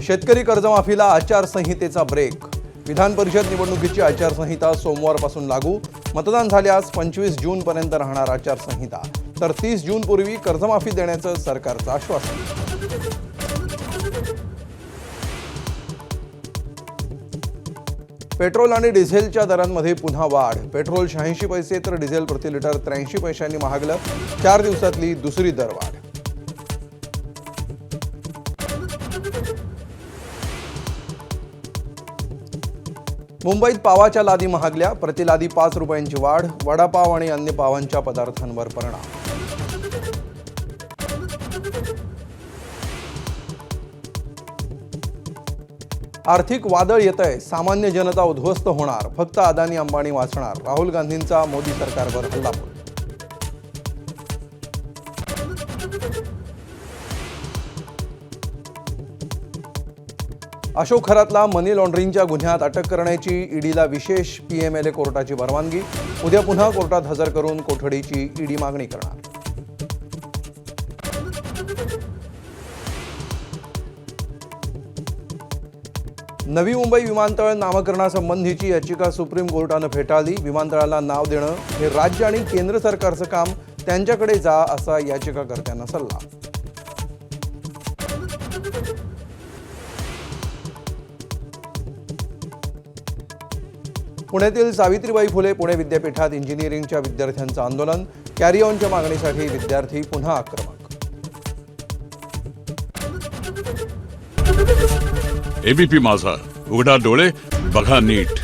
शेतकरी कर्जमाफीला आचारसंहितेचा ब्रेक। विधान परिषद निवडणुकीची आचारसंहिता सोमवारपासून लागू। मतदान झाल्यास 25 जूनपर्यंत राहणार आचारसंहिता, तर 30 जूनपूर्वी कर्जमाफी देण्याचं सरकारचं आश्वासन। पेट्रोल आणि डिझेलच्या दरांमध्ये पुन्हा वाढ। पेट्रोल 86 पैसे तर डिझेल प्रति लिटर 83 पैशांनी महागलं। 4 दिवसातली दुसरी दरवाढ। मुंबईत पावाच्या लादी महागल्या। प्रति लादी 5 रुपयांची वाढ। वडापाव आणि अन्य पावांच्या पदार्थांवर परिणाम। आर्थिक वादळ येतंय, सामान्य जनता उद्ध्वस्त होणार, फक्त अदानी अंबानी वाचणार। राहुल गांधींचा मोदी सरकारवर हल्लाबोल। अशोक खरातला मनी लॉन्ड्रिंगच्या गुन्ह्यात अटक करण्याची ईडीला विशेष पीएमएलए कोर्टाची परवानगी। उद्या पुन्हा कोर्टात हजर करून कोठडीची ईडी मागणी करणार। नवी मुंबई विमानतळ नामकरणासंबंधीची याचिका सुप्रीम कोर्टानं फेटाळली। विमानतळाला नाव देणं हे राज्य आणि केंद्र सरकारचं काम, त्यांच्याकडे जा असा याचिकाकर्त्यांना सल्ला। पुण्यातील सावित्रीबाई फुले पुणे विद्यापीठात इंजिनिअरिंगच्या विद्यार्थ्यांचं आंदोलन। कॅरी ऑनच्या मागणीसाठी विद्यार्थी पुन्हा आक्रमक। एबीपी माझा, उघडा डोळे बघा नीट।